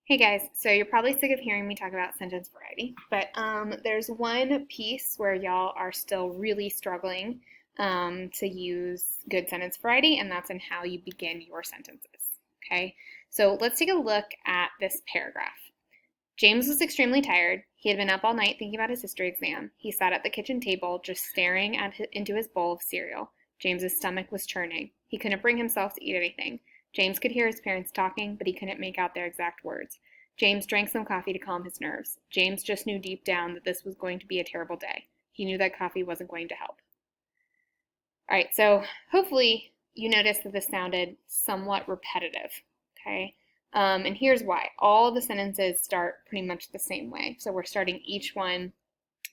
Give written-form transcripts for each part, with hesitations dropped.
Hey guys, so you're probably sick of hearing me talk about sentence variety, but there's one piece where y'all are still really struggling to use good sentence variety, and that's in how you begin your sentences. Okay, so let's take a look at this paragraph. James was extremely tired. He had been up all night thinking about his history exam. He sat at the kitchen table, just staring into his bowl of cereal. James's stomach was churning. He couldn't bring himself to eat anything. James could hear his parents talking, but he couldn't make out their exact words. James drank some coffee to calm his nerves. James just knew deep down that this was going to be a terrible day. He knew that coffee wasn't going to help. All right, so hopefully you noticed that this sounded somewhat repetitive, okay? And here's why. All the sentences start pretty much the same way. So we're starting each one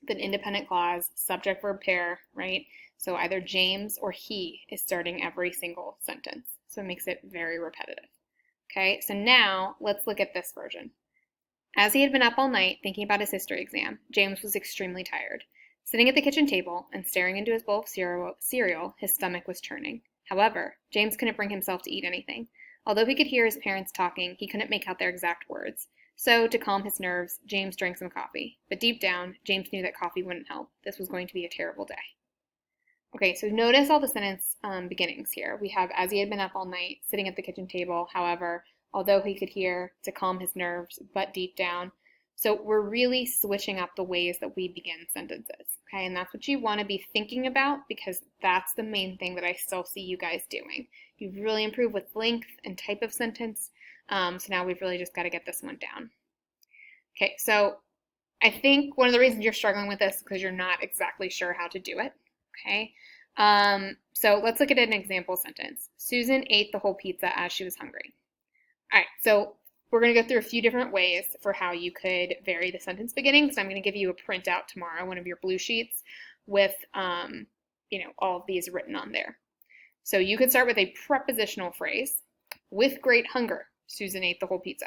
with an independent clause, subject verb pair, right? So either James or he is starting every single sentence. So it makes it very repetitive. Okay, so now let's look at this version. As he had been up all night thinking about his history exam, James was extremely tired. Sitting at the kitchen table and staring into his bowl of cereal, his stomach was churning. However, James couldn't bring himself to eat anything. Although he could hear his parents talking, he couldn't make out their exact words. So, to calm his nerves, James drank some coffee. But deep down, James knew that coffee wouldn't help. This was going to be a terrible day. Okay, so notice all the sentence beginnings here. We have, as he had been up all night, sitting at the kitchen table, however, although he could hear, to calm his nerves, but deep down. So we're really switching up the ways that we begin sentences, okay? And that's what you want to be thinking about because that's the main thing that I still see you guys doing. You've really improved with length and type of sentence, so now we've really just got to get this one down. Okay, so I think one of the reasons you're struggling with this is because you're not exactly sure how to do it, okay? So let's look at an example sentence. Susan ate the whole pizza as she was hungry. All right, so we're going to go through a few different ways for how you could vary the sentence beginning. So I'm going to give you a printout tomorrow, one of your blue sheets with, all of these written on there. So you could start with a prepositional phrase. With great hunger, Susan ate the whole pizza.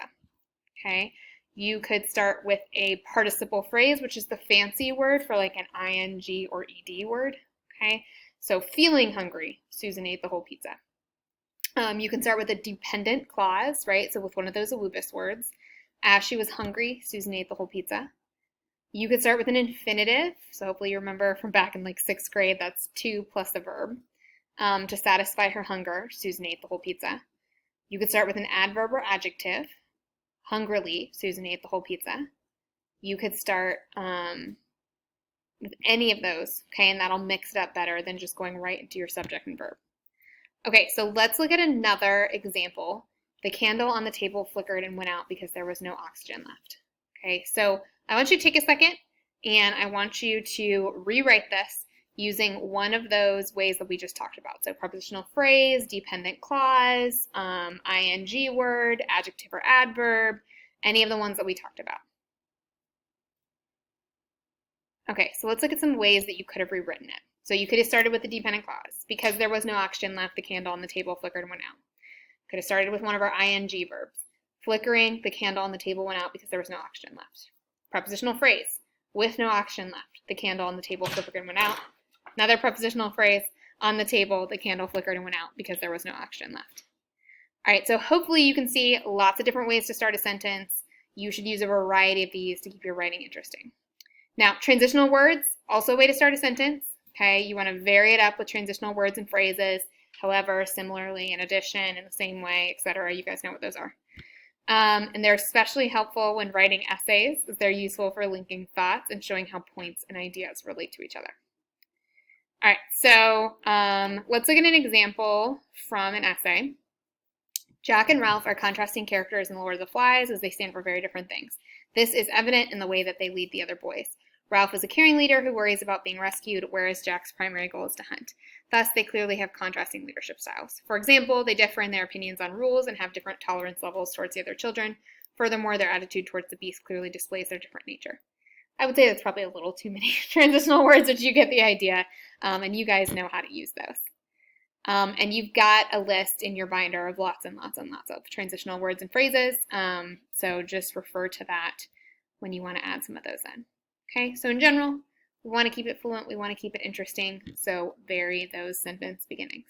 Okay. You could start with a participle phrase, which is the fancy word for like an ing or ed word. Okay. So feeling hungry, Susan ate the whole pizza. You can start with a dependent clause, right? So with one of those alubis words. As she was hungry, Susan ate the whole pizza. You could start with an infinitive. So hopefully you remember from back in like 6th grade, that's to plus a verb. To satisfy her hunger, Susan ate the whole pizza. You could start with an adverb or adjective. Hungrily, Susan ate the whole pizza. You could start with any of those, okay, and that'll mix it up better than just going right into your subject and verb. Okay, so let's look at another example. The candle on the table flickered and went out because there was no oxygen left. Okay, so I want you to take a second and I want you to rewrite this using one of those ways that we just talked about. So prepositional phrase, dependent clause, ing word, adjective or adverb, any of the ones that we talked about. Okay, so let's look at some ways that you could have rewritten it. So you could have started with the dependent clause. Because there was no oxygen left, the candle on the table flickered and went out. Could have started with one of our ing verbs. Flickering, the candle on the table went out because there was no oxygen left. Prepositional phrase. With no oxygen left, the candle on the table flickered and went out. Another prepositional phrase. On the table, the candle flickered and went out because there was no oxygen left. All right, so hopefully you can see lots of different ways to start a sentence. You should use a variety of these to keep your writing interesting. Now, transitional words, also a way to start a sentence. Okay, you want to vary it up with transitional words and phrases. However, similarly, in addition, in the same way, etc. You guys know what those are. And they're especially helpful when writing essays, as they're useful for linking thoughts and showing how points and ideas relate to each other. All right, so let's look at an example from an essay. Jack and Ralph are contrasting characters in The Lord of the Flies as they stand for very different things. This is evident in the way that they lead the other boys. Ralph is a caring leader who worries about being rescued, whereas Jack's primary goal is to hunt. Thus, they clearly have contrasting leadership styles. For example, they differ in their opinions on rules and have different tolerance levels towards the other children. Furthermore, their attitude towards the beast clearly displays their different nature. I would say that's probably a little too many transitional words, but you get the idea, and you guys know how to use those. And you've got a list in your binder of lots and lots and lots of transitional words and phrases, so just refer to that when you want to add some of those in. Okay, so in general, we want to keep it fluent, we want to keep it interesting, so vary those sentence beginnings.